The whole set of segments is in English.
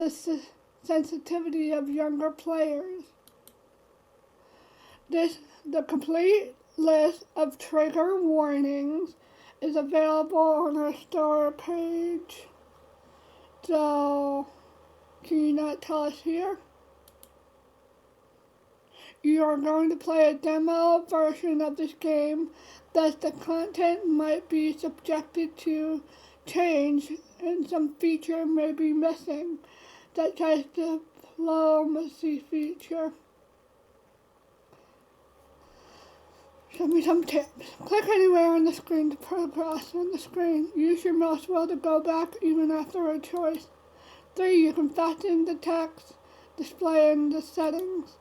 the sensitivity of younger players. The complete list of trigger warnings is available on our store page. So, can you not tell us here? You are going to play a demo version of this game, thus the content might be subjected to change and some feature may be missing, such as the diplomacy feature. Show me some tips. Click anywhere on the screen to progress on the screen. Use your mouse wheel to go back even after a choice. 3. You can fasten the text display in the settings.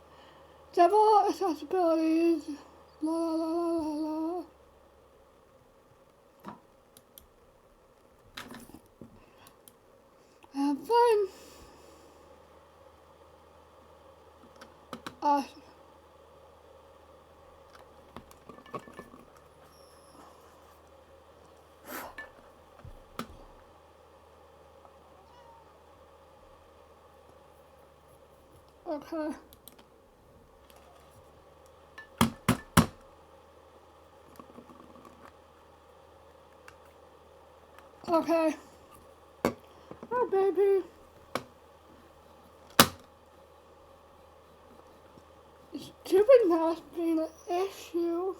Several accessibilities. La la la la la. Have fun. Awesome. Okay. Okay. Oh, baby. Stupid mouse being an issue.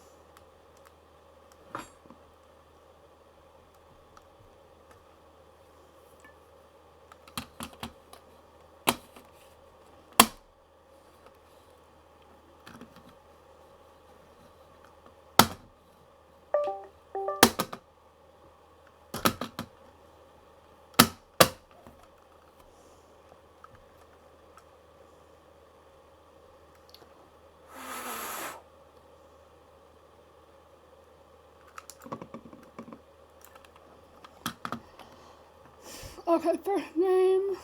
Okay, first name.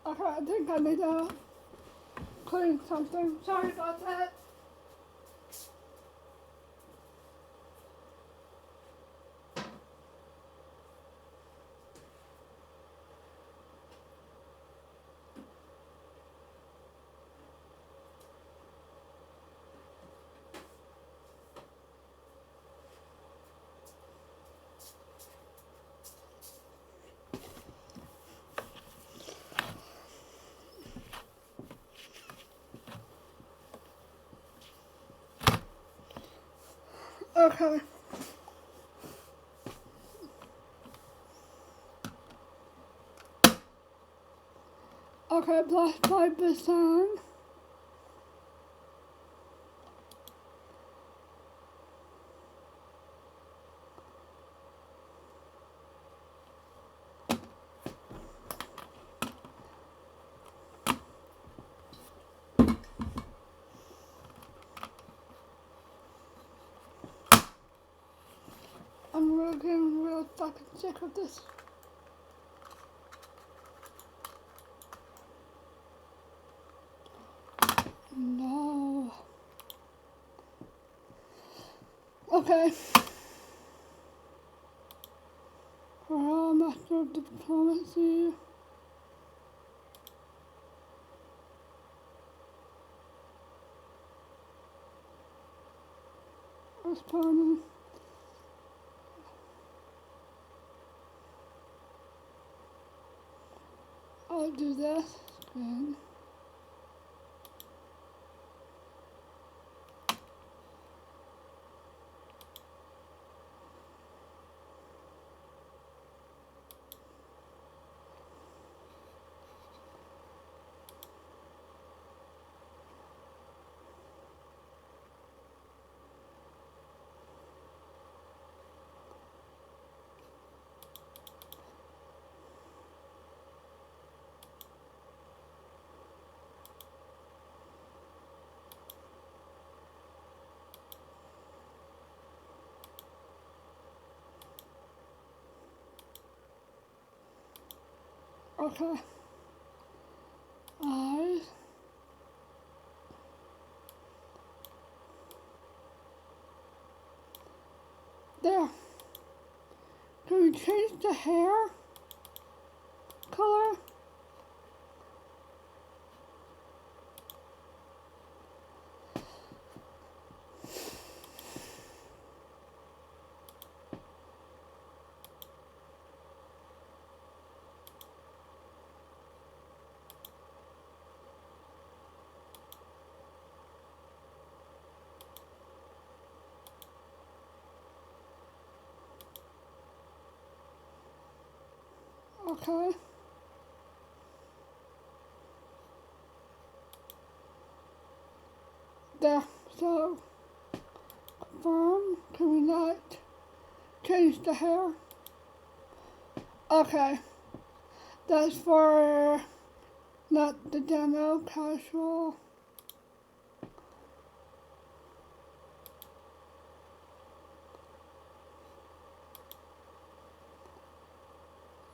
Okay, I think I need to clean something. Sorry about that. Okay. Okay, blessed by the sun. I'm really getting real fucking sick of this. No. Okay. Royal Master of Diplomacy. Responding. I'll do this. Good. Okay. Eyes. There. Can we change the hair color? Okay. There. So, confirm. Can we not change the hair? Okay. That's for not the demo, casual.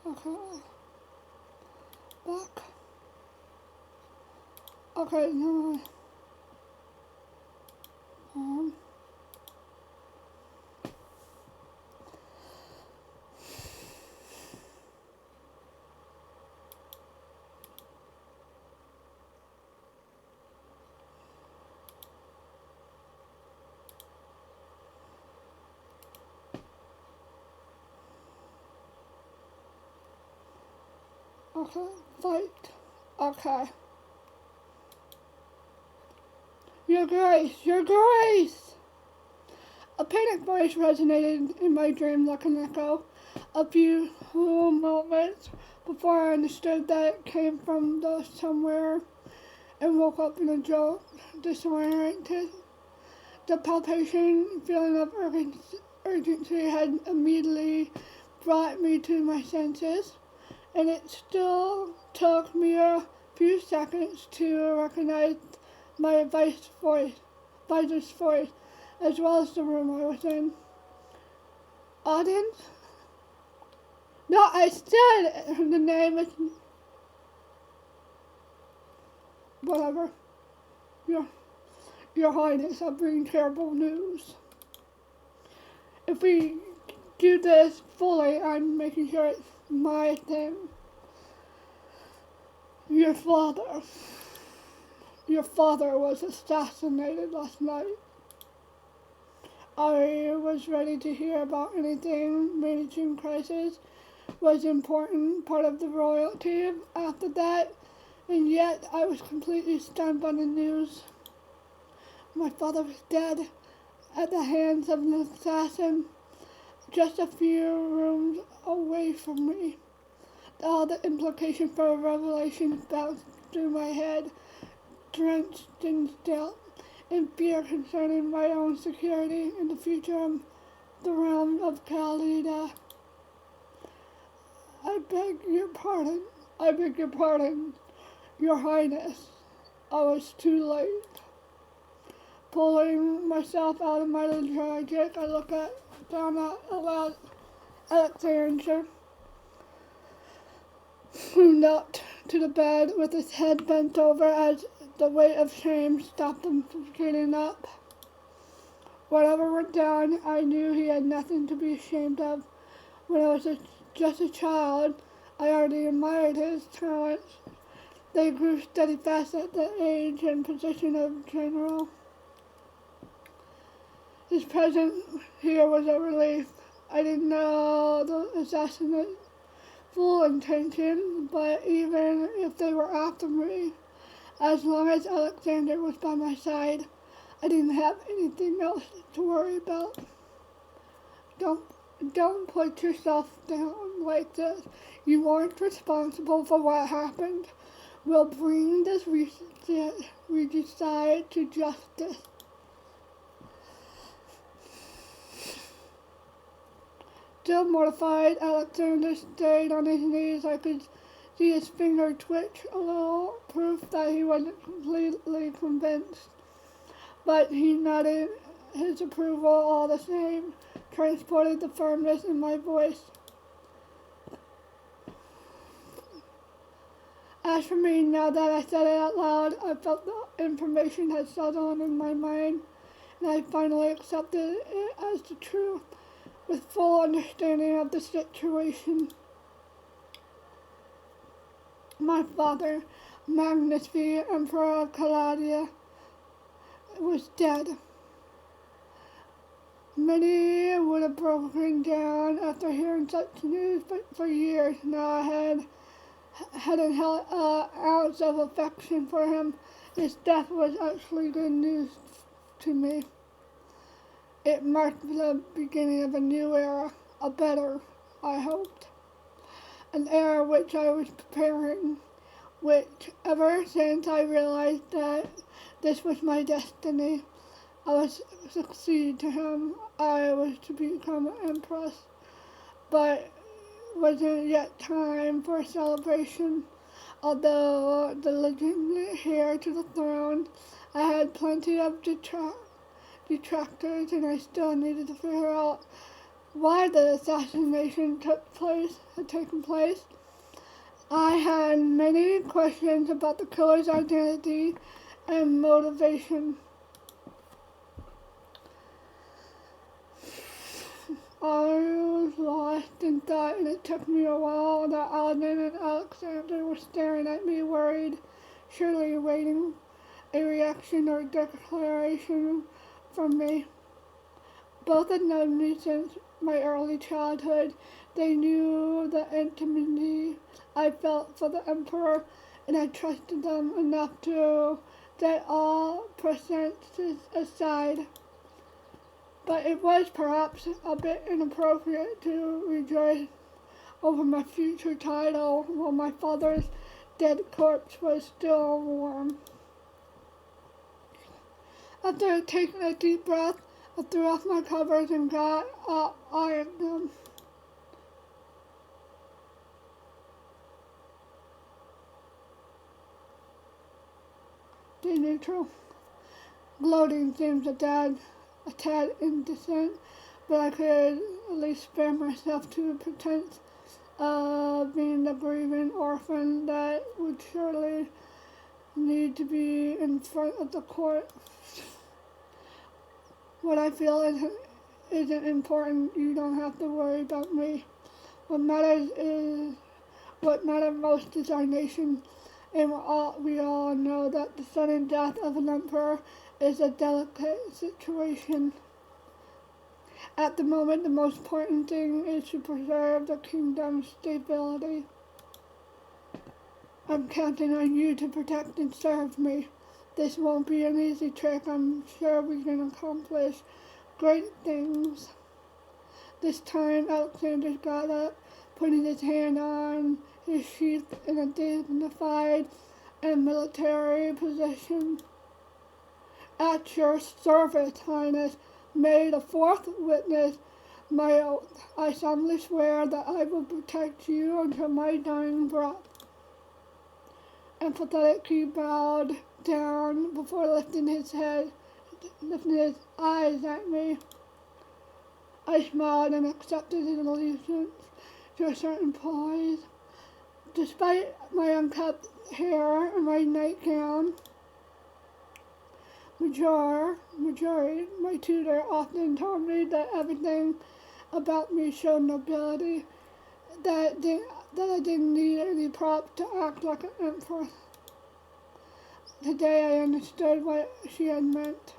Okay. Back. Okay, no. Okay, fight. Okay. Your Grace, Your Grace! A panic voice resonated in my dream like an echo. A few whole moments before I understood that it came from the somewhere and woke up in a jolt, disoriented. The palpitation feeling of urgency had immediately brought me to my senses, and it still took me a few seconds to recognize my advisor's voice, as well as the room I was in. Auden? No, I said the name is... Whatever. Your Highness, I bring terrible news. If we do this fully, I'm making sure it's my thing. Your father was assassinated last night. I was ready to hear about anything. Managing crisis was an important part of the royalty after that, and yet I was completely stunned by the news. My father was dead at the hands of an assassin just a few rooms away from me. All the implications for a revelation bounced through my head, drenched in doubt and fear concerning my own security and the future of the realm of Khalida. I beg your pardon, Your Highness. I was too late. Pulling myself out of my lethargic, I look down at Alexander, who knelt to the bed with his head bent over as the weight of shame stopped him from getting up. Whatever went down, I knew he had nothing to be ashamed of. When I was just a child, I already admired his talents. They grew steadfast at the age and position of general. His presence here was a relief. I didn't know the assassinate's full intention, but even if they were after me, as long as Alexander was by my side, I didn't have anything else to worry about. Don't put yourself down like this. You aren't responsible for what happened. We'll bring this regicide to justice. Still mortified, Alexander stayed on his knees. I could see his finger twitch a little, proof that he wasn't completely convinced. But he nodded his approval all the same, transported the firmness in my voice. As for me, now that I said it out loud, I felt the information had settled in my mind, and I finally accepted it as the truth, with full understanding of the situation. My father, Magnus V, Emperor of Caladia, was dead. Many would have broken down after hearing such news, but for years now I hadn't held an ounce of affection for him. His death was actually good news to me. It marked the beginning of a new era, a better, I hoped. An era which I was preparing, which ever since I realized that this was my destiny, I was to succeed to him. I was to become an empress, but wasn't yet time for a celebration. Although the legitimate heir to the throne, I had plenty of detractors, and I still needed to figure out why the assassination had taken place. I had many questions about the killer's identity and motivation. I was lost in thought, and it took me a while that Alden and Alexander were staring at me, worried, surely awaiting a reaction or declaration from me. Both had known me since my early childhood. They knew the intimacy I felt for the Emperor, and I trusted them enough to set all pretenses aside. But it was perhaps a bit inappropriate to rejoice over my future title while my father's dead corpse was still warm. After taking a deep breath, I threw off my covers and got up, eyeing them. Stay neutral. Gloating seems a tad indecent, but I could at least spare myself to the pretense of being the grieving orphan that would surely need to be in front of the court. What I feel isn't important. You don't have to worry about me. What matters most is our nation, and we all know that the sudden death of an emperor is a delicate situation. At the moment, the most important thing is to preserve the kingdom's stability. I'm counting on you to protect and serve me. This won't be an easy trick. I'm sure we can accomplish great things. This time, Alexander got up, putting his hand on his sheath in a dignified and military position. At your service, Highness. May the fourth witness my oath. I solemnly swear that I will protect you until my dying breath. Empathetically bowed down before lifting his eyes at me. I smiled and accepted his allegiance to a certain poise. Despite my unkept hair and my nightgown, Majority, my tutor, often told me that everything about me showed nobility, that I didn't need any prop to act like an empress. Today I understood what she had meant.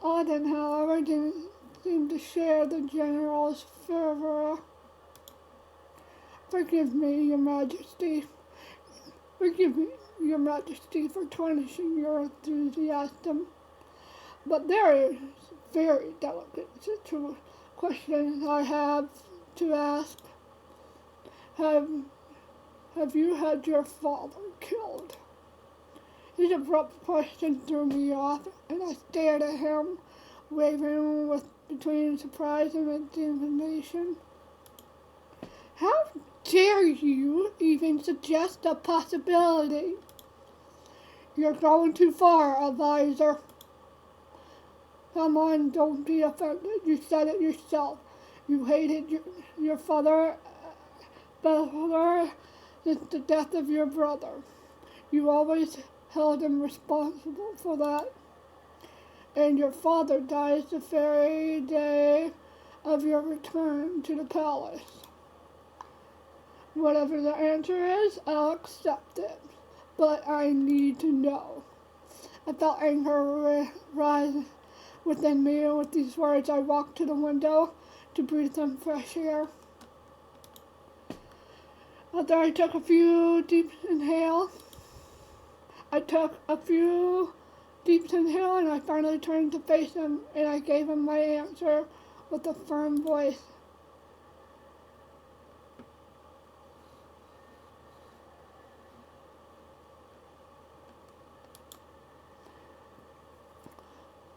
Auden, however, didn't seem to share the general's fervor. Forgive me, Your Majesty. Forgive me, Your Majesty, for tarnishing your enthusiasm. But there is very delicate questions I have to ask. Have you had your father killed? His abrupt question threw me off, and I stared at him, wavering between surprise and indignation. How dare you even suggest a possibility? You're going too far, advisor. Come on, don't be offended. You said it yourself. You hated your father since the death of your brother. You always held him responsible for that. And your father dies the very day of your return to the palace. Whatever the answer is, I'll accept it. But I need to know. I felt anger rise within me, and with these words I walked to the window to breathe some fresh air. After I took a few deep inhales, and I finally turned to face him, and I gave him my answer with a firm voice.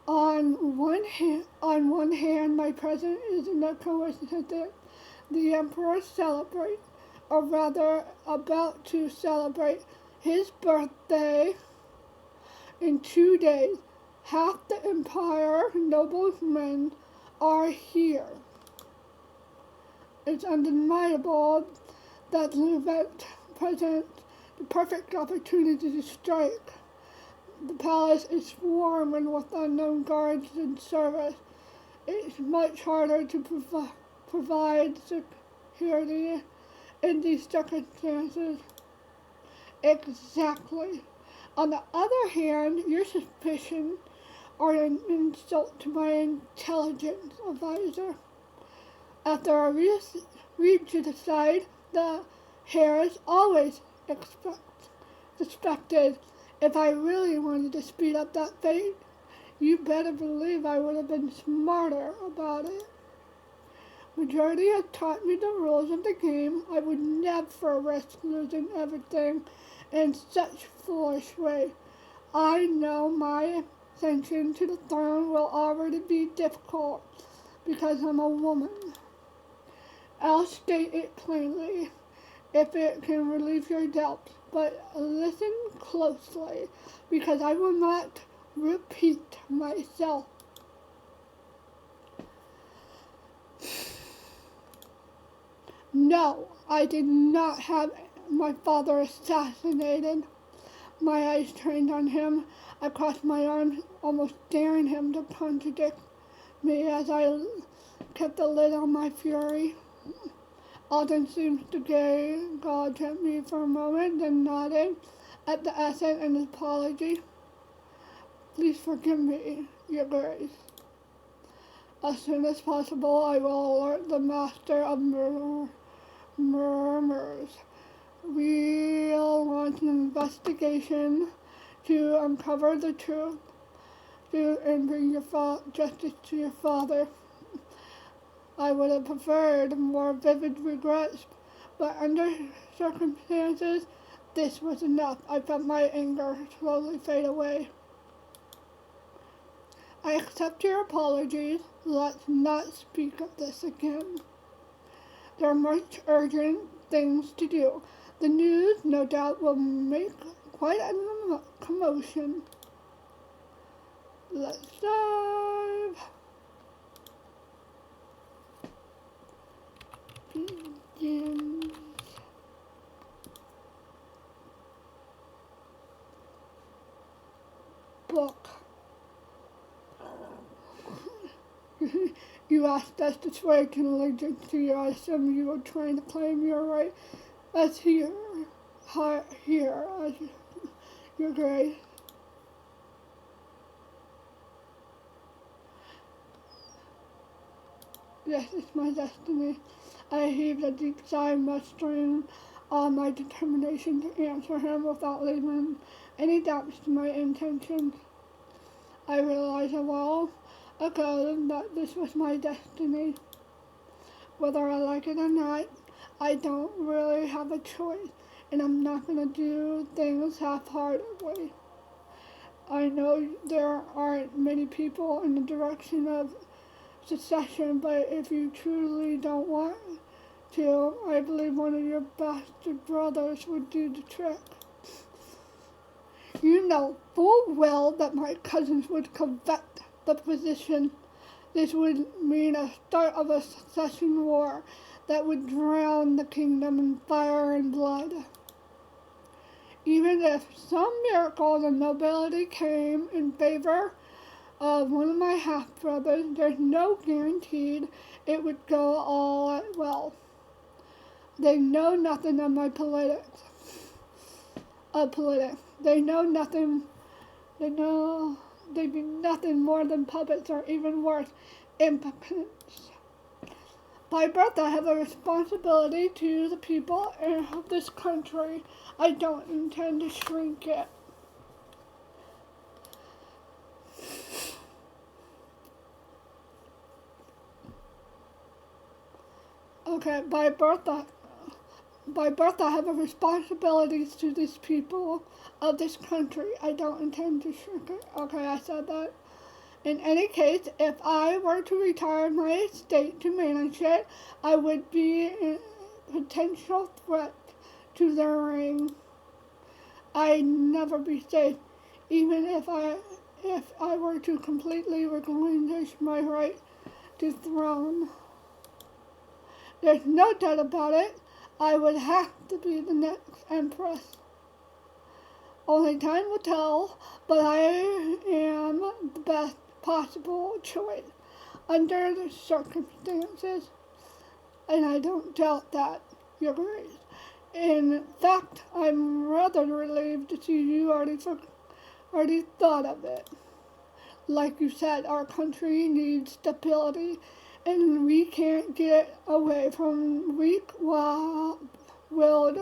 On one hand, my presence is no coincidence. The Emperor celebrates, or rather about to celebrate, his birthday in 2 days. Half the Empire noblemen are here. It's undeniable that the event presents the perfect opportunity to strike. The palace is swarming with unknown guards in service. It's much harder to provide security in these circumstances. Exactly. On the other hand, your suspicions are an insult to my intelligence advisor. After I read to the side, the hair is always suspected. If I really wanted to speed up that fate, you better believe I would have been smarter about it. Majority had taught me the rules of the game. I would never risk losing everything in such foolish way. I know my ascension to the throne will already be difficult because I'm a woman. I'll state it plainly if it can relieve your doubts, but listen closely because I will not repeat myself. No, I did not have my father assassinated. My eyes trained on him. I crossed my arms, almost daring him to contradict me as I kept a lid on my fury. Alden seemed to gauge at me for a moment, then nodded at the accent and apology. Please forgive me, Your Grace. As soon as possible, I will alert the Master of Murmurs. We'll launch an investigation to uncover the truth and bring justice to your father. I would have preferred more vivid regrets, but under circumstances, this was enough. I felt my anger slowly fade away. I accept your apologies. Let's not speak of this again. There are much urgent things to do. The news, no doubt, will make quite a commotion. Let's dive. Begins. Book. You asked us to swear to allegiance to you. I assume you were trying to claim your right as here as Your Grace. Yes, it's my destiny. I heaved a deep sigh, mustering all my determination to answer him without leaving any doubts to my intentions. I realized a while ago that this was my destiny. Whether I like it or not, I don't really have a choice, and I'm not going to do things half-heartedly. I know there aren't many people in the direction of secession, but if you truly don't want to, I believe one of your bastard brothers would do the trick. You know full well that my cousins would covet the position. This would mean a start of a succession war. that would drown the kingdom in fire and blood. Even if some miracle the nobility came in favor of one of my half-brothers, there's no guarantee it would go all well. They know nothing of my politics. They know nothing. They'd be nothing more than puppets, or even worse, impotents. By birth, I have a responsibility to the people of this country. I don't intend to shrink it. Okay, by birth, I have a responsibility to these people of this country. I don't intend to shrink it. Okay, I said that. In any case, if I were to retire my estate to manage it, I would be a potential threat to their reign. I'd never be safe, even if I were to completely relinquish my right to throne. There's no doubt about it. I would have to be the next empress. Only time will tell, but I am the best possible choice under the circumstances, and I don't doubt that, Your Grace. In fact, I'm rather relieved to see you already thought of it. Like you said, our country needs stability, and we can't get away from weak-willed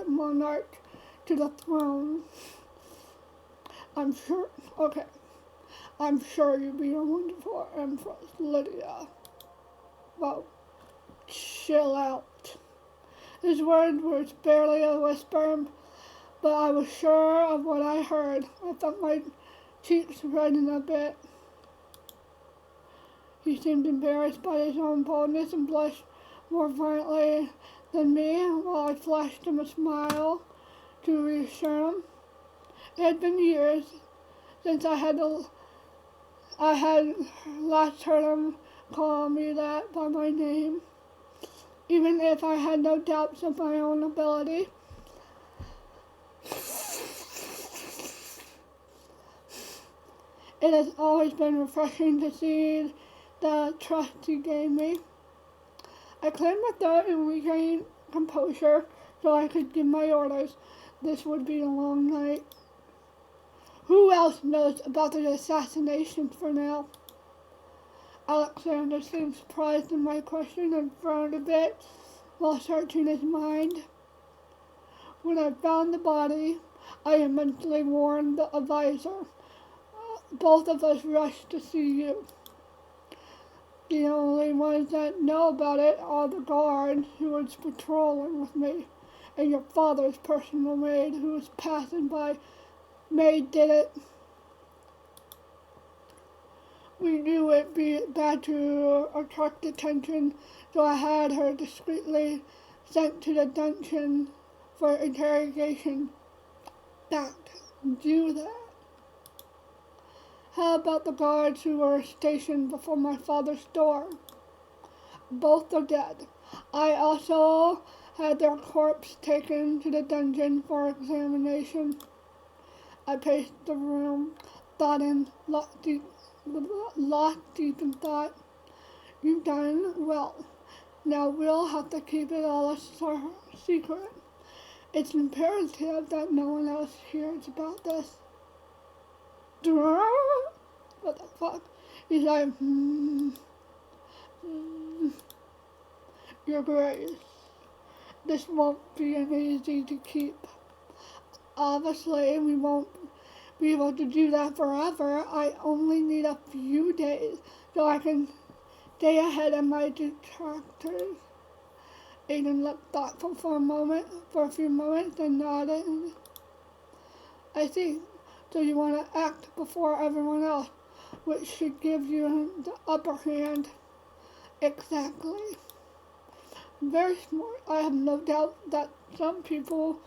monarch to the throne. I'm sure you'd be a wonderful Empress, Lydia. Well, chill out. His word was barely a whisper, but I was sure of what I heard. I felt my cheeks redden a bit. He seemed embarrassed by his own boldness and blushed more violently than me, while I flashed him a smile to reassure him. It had been years since I had last heard him call me that by my name. Even if I had no doubts of my own ability, it has always been refreshing to see the trust he gave me. I cleared my throat and regained composure so I could give my orders. This would be a long night. Who else knows about the assassination for now? Alexander seemed surprised in my question and frowned a bit while searching his mind. When I found the body, I immediately warned the advisor. Both of us rushed to see you. The only ones that know about it are the guard who was patrolling with me, and your father's personal maid who was passing by. Maid did it. We knew it'd be bad to attract attention, so I had her discreetly sent to the dungeon for interrogation. Don't do that. How about the guards who were stationed before my father's door? Both are dead. I also had their corpse taken to the dungeon for examination. I paced the room, lost deep in thought. You've done well. Now we'll have to keep it all a secret. It's imperative that no one else hears about this. What the fuck? He's like, Your Grace, this won't be an easy to keep. Obviously, we won't be able to do that forever. I only need a few days so I can stay ahead of my detractors. Aiden looked thoughtful for a few moments, and nodded. I see. So you want to act before everyone else, which should give you the upper hand. Exactly. Very smart. I have no doubt that some people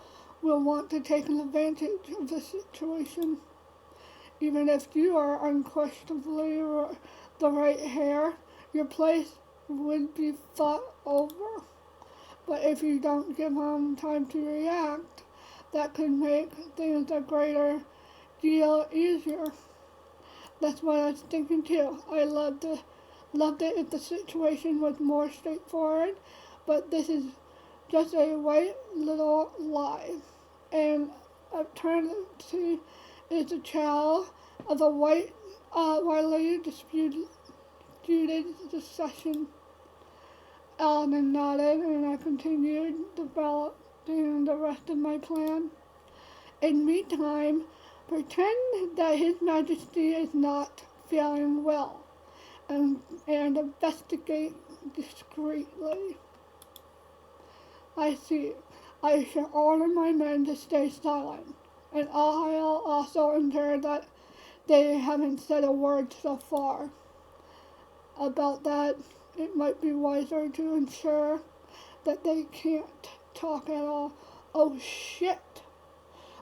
will want to take advantage of the situation. Even if you are unquestionably the right heir, your place would be fought over. But if you don't give them time to react, that could make things a greater deal easier. That's what I was thinking too. I loved it if the situation was more straightforward, but this is just a white little lie. And eternity is a child of a widely disputed discussion. Alden nodded, and I continued developing the rest of my plan. In meantime, pretend that His Majesty is not feeling well, and investigate discreetly. I see. I shall order my men to stay silent, and I'll also ensure that they haven't said a word so far. About that, it might be wiser to ensure that they can't talk at all. Oh shit!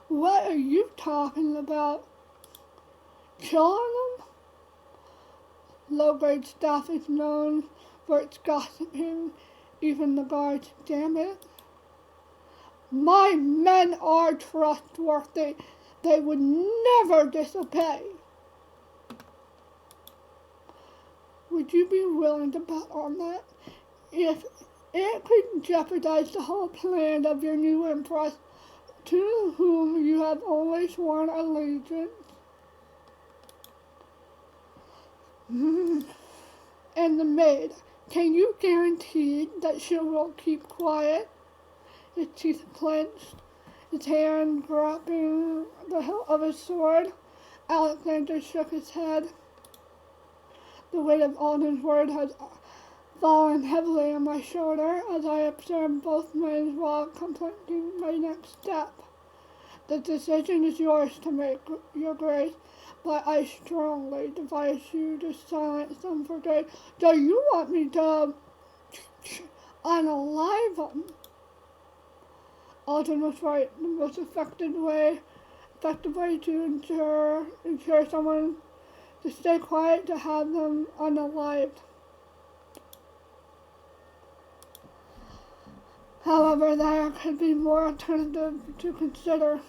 What are you talking about? Killing them? Low-grade staff is known for its gossiping, even the guards, damn it. My men are trustworthy. They would never disobey. Would you be willing to bet on that? If it could jeopardize the whole plan of your new empress, to whom you have always sworn allegiance. And the maid, can you guarantee that she will keep quiet? His teeth clenched, his hand grasping the hilt of his sword. Alexander shook his head. The weight of Alden's word had fallen heavily on my shoulder as I observed both men while contemplating my next step. The decision is yours to make, Your Grace, but I strongly advise you to silence them for good. Do you want me to unalive them? Alden was right. The most effective way to ensure someone to stay quiet, to have them unalived. However, there could be more alternatives to consider.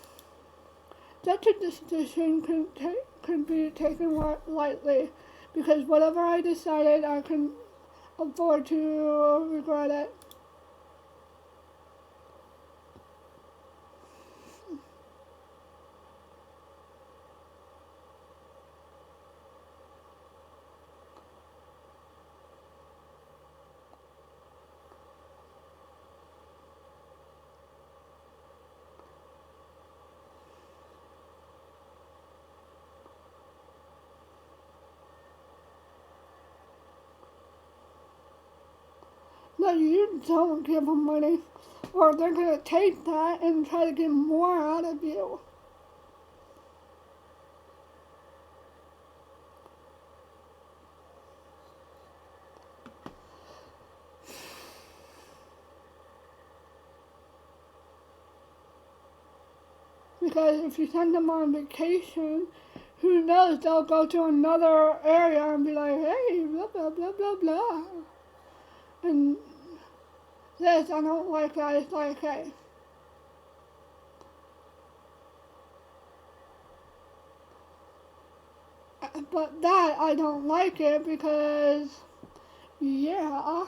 Such a decision could be taken lightly, because whatever I decided, I can afford to regret it. No, you don't give them money, or they're going to take that and try to get more out of you. Because if you send them on vacation, who knows, they'll go to another area and be like, hey, blah, blah, blah, blah, blah. And this, I don't like that. It's like, hey. But that, I don't like it because, yeah.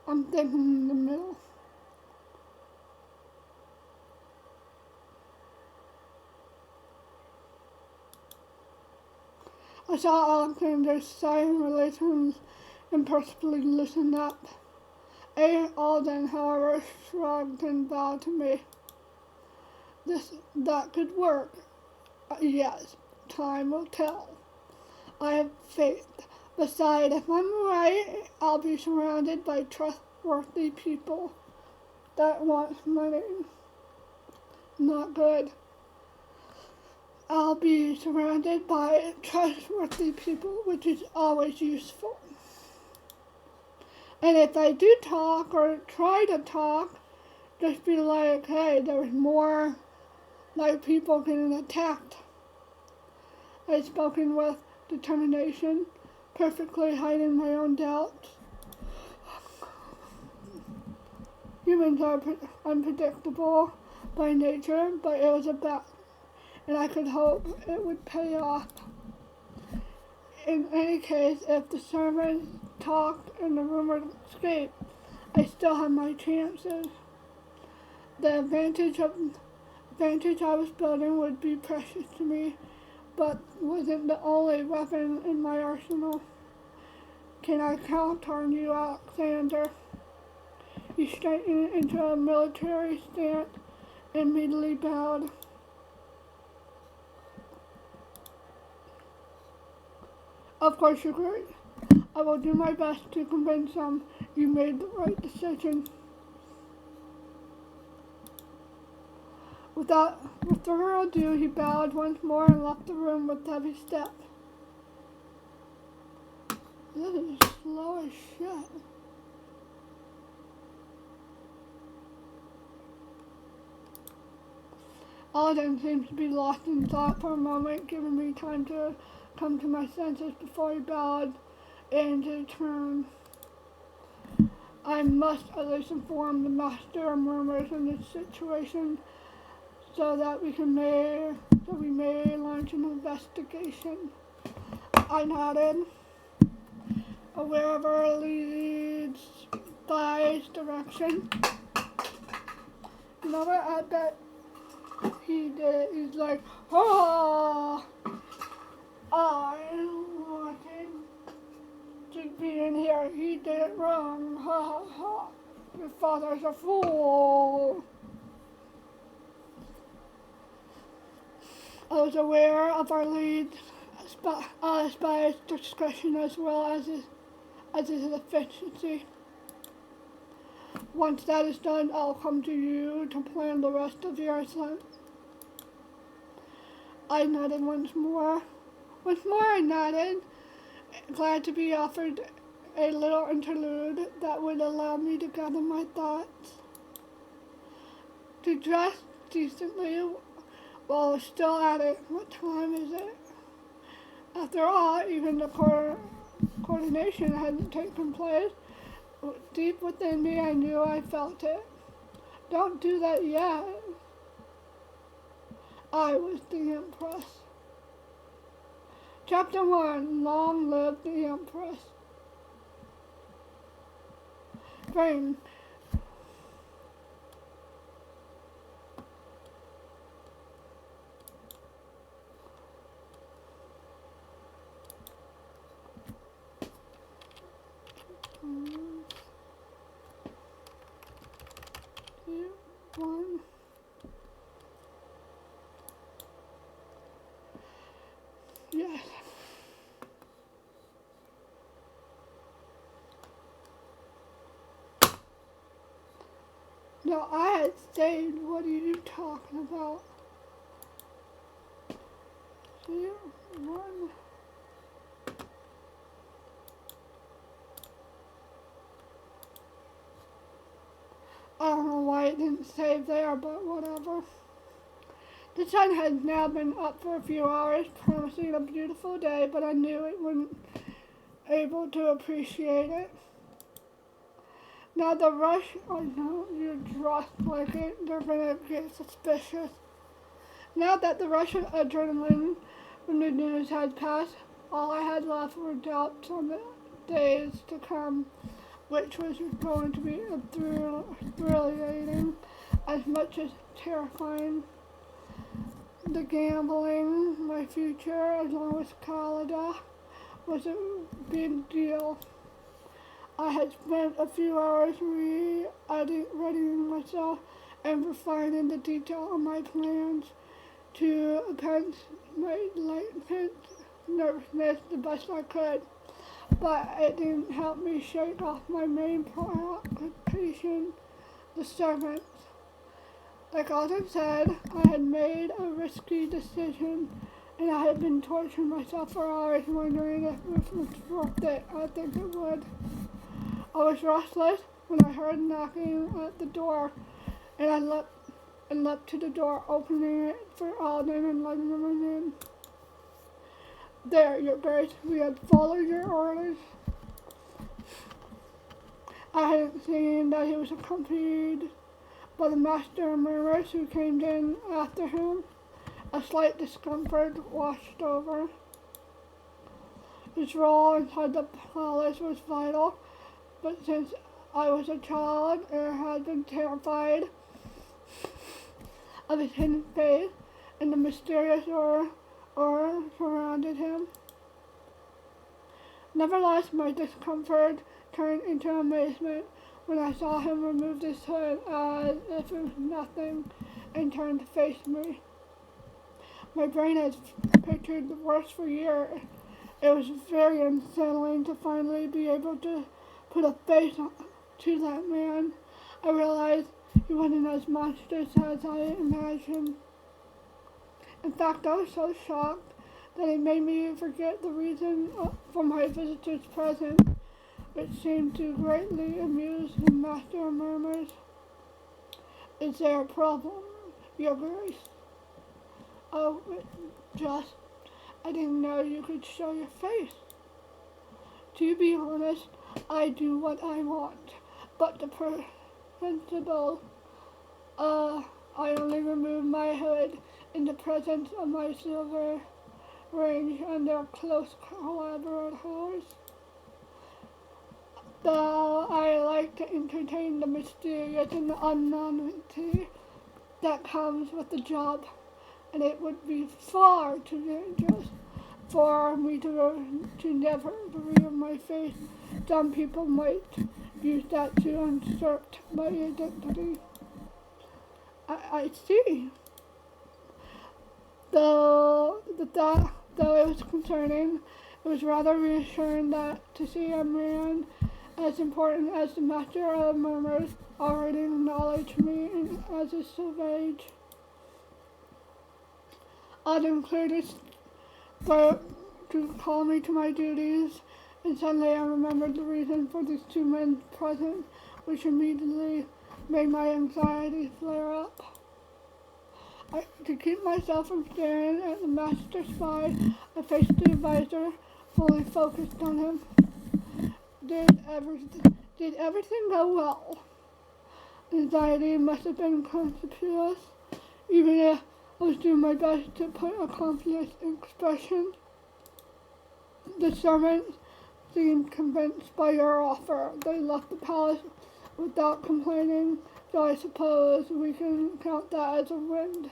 I'm thinking in the middle. I saw Alexander's sign relations imperceptibly loosen up. Alden, however, shrugged and bowed to me. That could work. Yes, time will tell. I have faith. Besides, if I'm right, I'll be surrounded by trustworthy people that want money. Not good. I'll be surrounded by trustworthy people, which is always useful. And if I do talk or try to talk, just be like, hey, there's more like people getting attacked. I've spoken with determination, perfectly hiding my own doubts. Humans are unpredictable by nature, but it was a bet, and I could hope it would pay off. In any case, if the servants talked and the rumor escaped, I still had my chances. The advantage I was building would be precious to me, but wasn't the only weapon in my arsenal. Can I count on you, Alexander? He straightened into a military stance and immediately bowed. Of course, you're great. I will do my best to convince them you made the right decision. With further ado, he bowed once more and left the room with heavy steps. This is slow as shit. Alden seems to be lost in thought for a moment, giving me time to come to my senses before he bowed and to turn. I must at least inform the master of murmurs in this situation so that we may launch an investigation. I nodded, aware of our lead's by direction. You know what? I bet he did it. He's like, oh, I wanted to be in here. He did it wrong. Ha ha ha. Your father's a fool. I was aware of our lead's spy's discretion as well as his efficiency. Once that is done, I'll come to you to plan the rest of your ascent. I nodded once more. Once more I nodded, glad to be offered a little interlude that would allow me to gather my thoughts. To dress decently while still at it. What time is it? After all, even the coordination hadn't taken place. Deep within me, I knew I felt it. Don't do that yet. I was the Empress. Chapter 1, Long Live the Empress. Brain. One. Yes. No, I had saved. What are you talking about? 2, 1. I don't know why it didn't save there, but whatever. The sun had now been up for a few hours, promising a beautiful day, but I knew it wouldn't able to appreciate it. Now the rush, oh no, you're dressed like it, they're gonna get suspicious. Now that the rush of adrenaline from the news had passed, all I had left were doubts on the days to come, which was going to be thrilling as much as terrifying. The gambling, my future, along with Kalida, was a big deal. I had spent a few hours readying myself and refining the detail of my plans to appease my latent nervousness the best I could. But it didn't help me shake off my main preoccupation, the servants. Like Alden said, I had made a risky decision, and I had been torturing myself for hours wondering if it was worth it. I think it would. I was restless when I heard knocking at the door, and I leapt to the door, opening it for Alden and letting him in. There, your grace, we had followed your orders. I hadn't seen that he was accompanied by the master of murmurs who came in after him. A slight discomfort washed over. His role inside the palace was vital, but since I was a child and had been terrified of his hidden face and the mysterious aura surrounded him. Nevertheless, my discomfort turned into amazement when I saw him remove his hood as if it was nothing and turn to face me. My brain has pictured the worst for years. It was very unsettling to finally be able to put a face to that man. I realized he wasn't as monstrous as I imagined. In fact, I was so shocked that it made me forget the reason for my visitor's presence, which seemed to greatly amuse the master of murmurs. Is there a problem, your grace? Oh, I didn't know you could show your face. To be honest, I do what I want, but the principle, I only remove my hood in the presence of my silver range and their close collaborators. Though I like to entertain the mysterious and the unknownty that comes with the job, and it would be far too dangerous for me to never reveal my face. Some people might use that to usurp my identity. I see. Though it was concerning, it was rather reassuring that to see a man as important as the master of murmurs already acknowledged me as a savage. I'd included to call me to my duties, and suddenly I remembered the reason for these two men present, which immediately made my anxiety flare up. To keep myself from staring at the master spy, I faced the advisor, fully focused on him. Did everything go well? Anxiety must have been conspicuous, even if I was doing my best to put a confident expression. The servants seemed convinced by your offer. They left the palace without complaining, so I suppose we can count that as a win.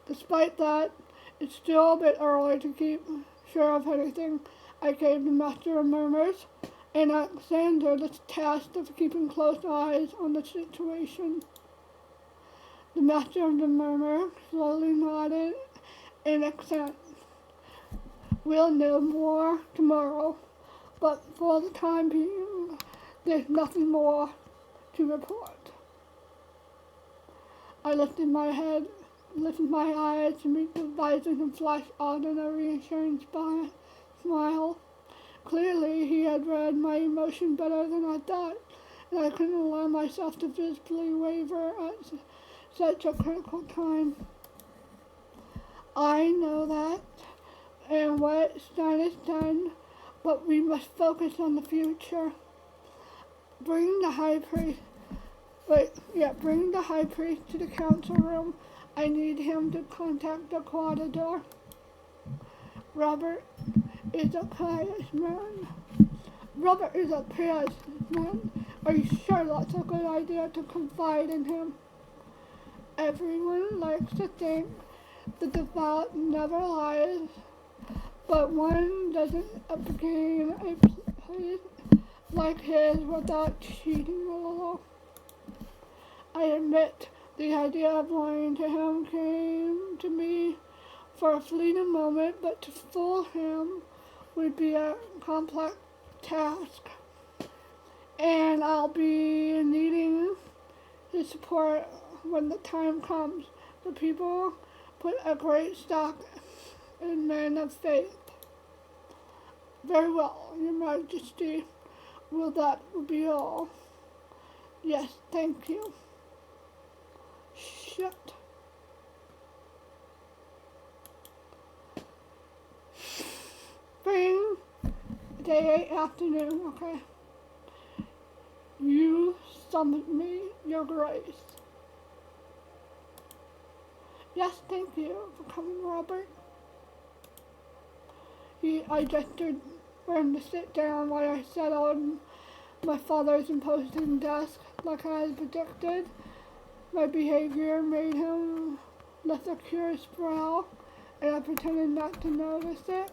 Despite that, it's still a bit early to keep sure of anything. I gave the master of murmurs and Alexander the task of keeping close eyes on the situation. The master of the murmur slowly nodded in accent. We'll know more tomorrow, but for the time being, there's nothing more to report. I lifted my eyes to meet the advisor and flashed out in a reassuring smile. Clearly, he had read my emotion better than I thought, and I couldn't allow myself to visibly waver at such a critical time. I know that, and what's done is done, but we must focus on the future. Bring the high priest to the council room. I need him to contact the Quadador. Robert is a pious man. Are you sure that's a good idea to confide in him? Everyone likes to think the devout never lies, but one doesn't obtain a place like his without cheating a little. I admit the idea of lying to him came to me for a fleeting moment, but to fool him would be a complex task, and I'll be needing his support when the time comes. The people put a great stock in men of faith. Very well, Your Majesty. Will that be all? Yes, thank you. Shit. Day 8 afternoon, okay. You summoned me, your grace. Yes, thank you for coming, Robert. I gestured for him to sit down while I sat on my father's imposing desk like I had predicted. My behavior made him lift a curious brow, and I pretended not to notice it.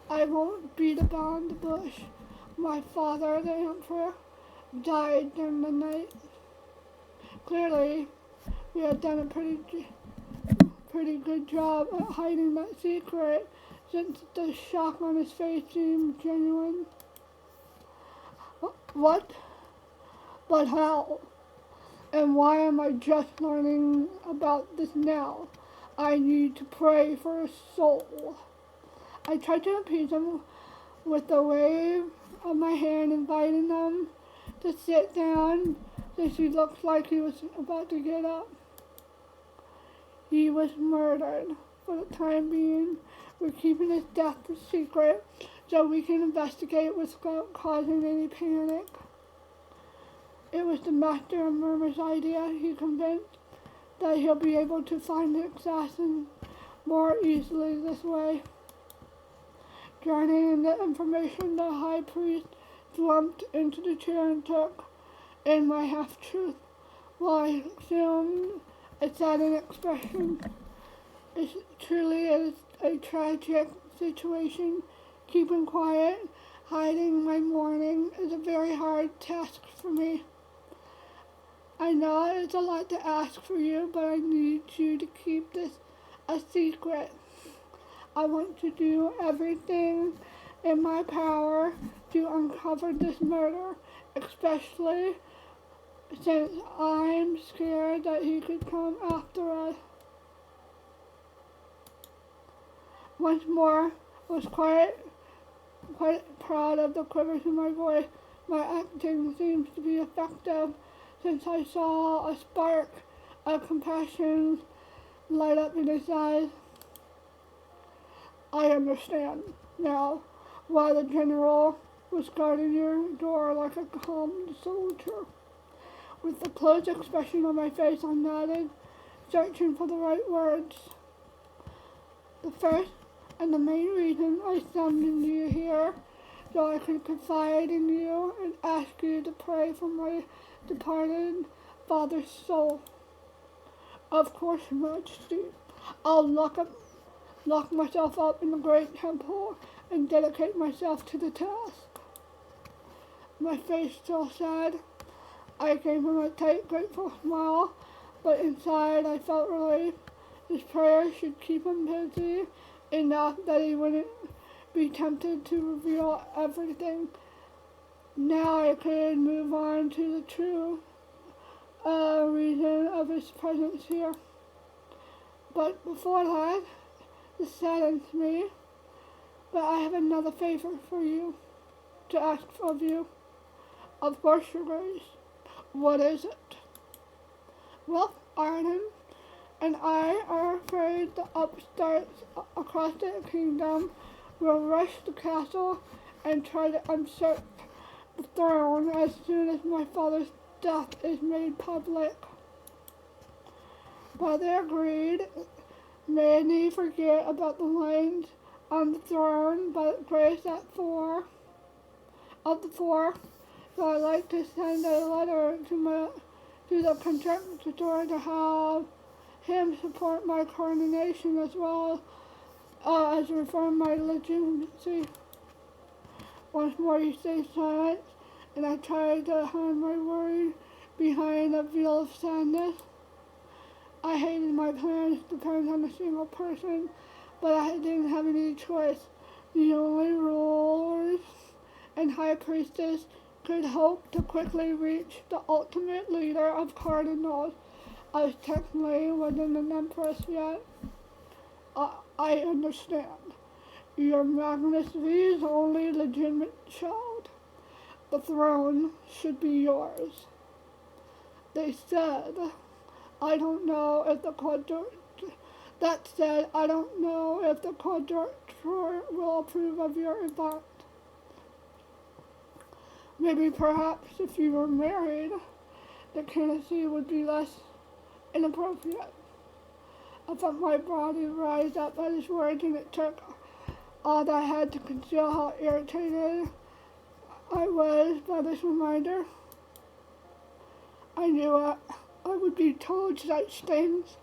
I won't beat about the bush. My father, the Emperor, died during the night. Clearly, we had done a pretty good job at hiding that secret, since the shock on his face seemed genuine. What? But how? And why am I just learning about this now? I need to pray for his soul. I tried to appease him with a wave of my hand, inviting him to sit down, since he looked like he was about to get up. He was murdered. For the time being, we're keeping his death a secret so we can investigate without causing any panic. It was the Master of Murmur's idea. He convinced that he'll be able to find the assassin more easily this way. Drowning in the information, the high priest slumped into the chair and took in my half-truth, while I assumed a saddened expression. It truly is a tragic situation. Keeping quiet, hiding my mourning is a very hard task for me. I know it's a lot to ask for you, but I need you to keep this a secret. I want to do everything in my power to uncover this murder, especially since I'm scared that he could come after us. Once more, I was quite proud of the quivers in my voice. My acting seems to be effective, since I saw a spark of compassion light up in his eyes. I understand now why the general was guarding your door like a calm soldier. With the closed expression on my face, I nodded, searching for the right words. The first and the main reason I summoned you here, so I could confide in you and ask you to pray for my departed father's soul. Of course, Majesty. I'll lock myself up in the great temple and dedicate myself to the task. My face still sad. I gave him a tight, grateful smile, but inside I felt relief. His prayer should keep him busy enough that he wouldn't be tempted to reveal everything. Now I could move on to the true reason of his presence here. But before that, this saddens me. But I have another favor for you to ask of you. Of course, Your Grace. What is it? Well, Arden and I are afraid the upstarts across the kingdom will rush the castle and try to usurp the throne as soon as my father's death is made public. By their greed, many forget about the lines on the throne, but Grace of the four. So I'd like to send a letter to the conjunctor to have him support my coronation as well as reform my legitimacy. Once more you stay silent, and I try to hide my worry behind a veil of sadness. I hated my plans to depend on a single person, but I didn't have any choice. The only rulers and high priestess could hope to quickly reach the ultimate leader of cardinals. I technically wasn't an empress yet. I understand. Your Majesty's only legitimate child. The throne should be yours. They said, I don't know if the quadrilateral will approve of your event. Maybe perhaps if you were married, the candidacy would be less inappropriate. I felt my body rise up at his words, and it took all that I had to conceal how irritated I was by this reminder. I knew I would be told such things,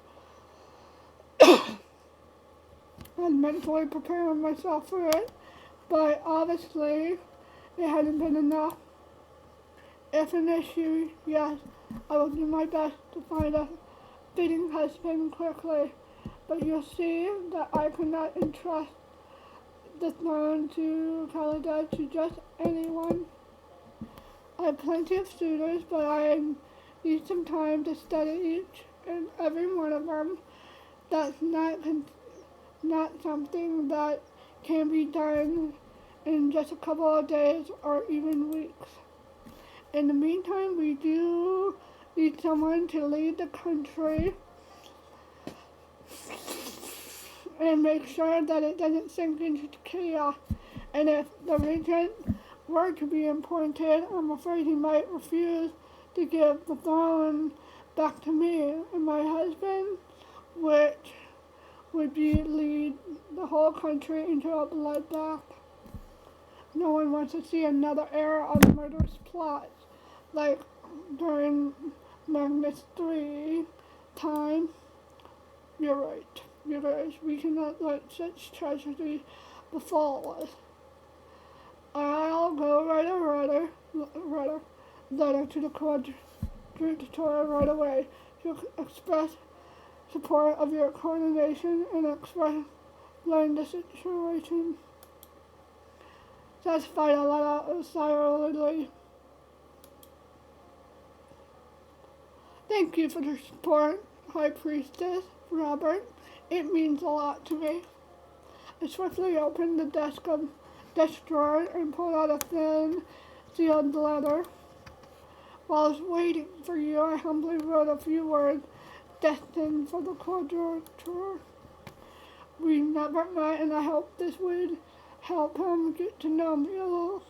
and mentally preparing myself for it, but obviously it hadn't been enough. If an issue, yes, I will do my best to find a fitting husband quickly, but you'll see that I could not entrust the throne to Khalida to just anyone. I have plenty of suitors, but I need some time to study each and every one of them. That's not something that can be done in just a couple of days or even weeks. In the meantime, we do need someone to lead the country and make sure that it doesn't sink into chaos. And if the regent were to be appointed, I'm afraid he might refuse to give the throne back to me and my husband, which would be lead the whole country into a bloodbath. No one wants to see another era of murderous plots like during Magnus III time. You're right. You guys, we cannot let such tragedy befall us. I'll go write a letter to the Quadrator right away to express support of your coordination and explain the situation. Satisfied a lot silently. Thank you for the support, High Priestess Robert. It means a lot to me. I swiftly opened the desk drawer and pulled out a thin, sealed letter. While I was waiting for you, I humbly wrote a few words destined for the Quadrator. We never met, and I hope this would help him get to know me a little,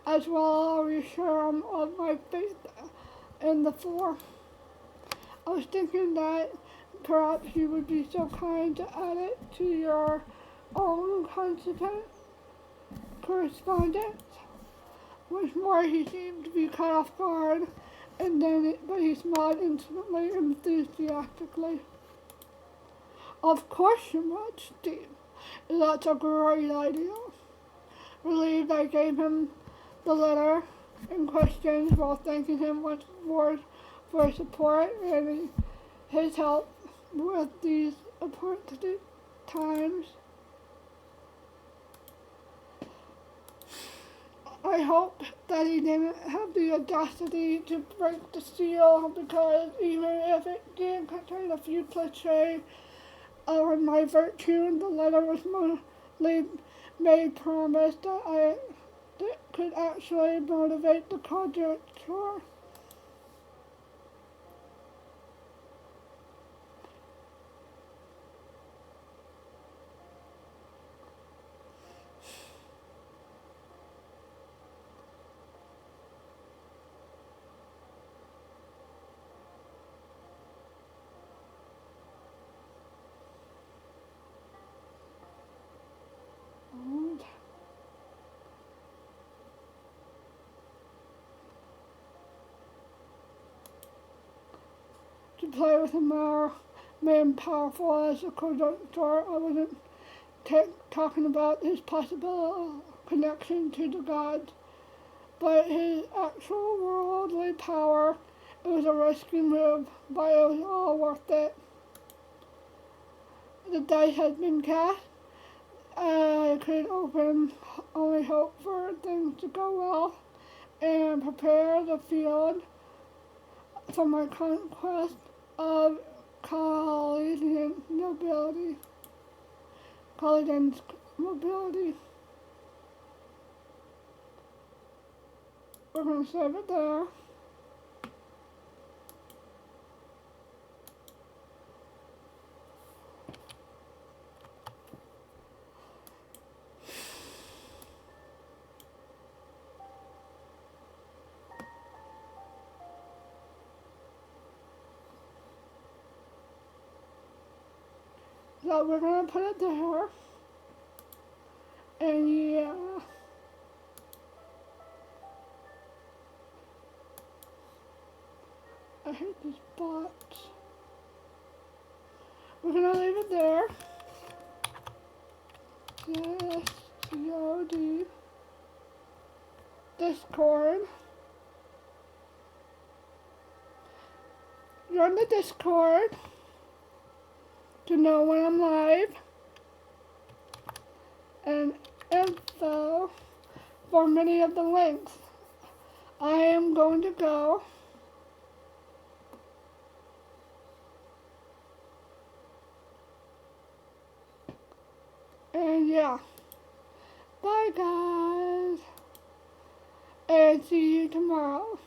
as well as reassure him of my faith in the Four. I was thinking that perhaps you would be so kind to add it to your own correspondence. Once more, he seemed to be caught off guard, but he smiled instantly, enthusiastically. Of course you might, Steve. That's a great idea. Relieved, I gave him the letter in question while thanking him once more for his support and his help with these appointed times. I hope that he didn't have the audacity to break the seal, because even if it did contain a few cliches of my virtue, the letter was made promise that could actually motivate the Quadrator. To play with a man powerful as a Quadrator, I wasn't talking about his possible connection to the gods, but his actual worldly power. It was a risky move, but it was all worth it. The dice had been cast. I could only hope for things to go well and prepare the field for my conquest of Khalidan's nobility. We're going to save it there. So we're gonna put it there. And yeah. I hate these bots. We're gonna leave it there. Yes, COD. Discord. Join the Discord to know when I'm live. And info for many of the links. I am going to go. And yeah. Bye guys. And see you tomorrow.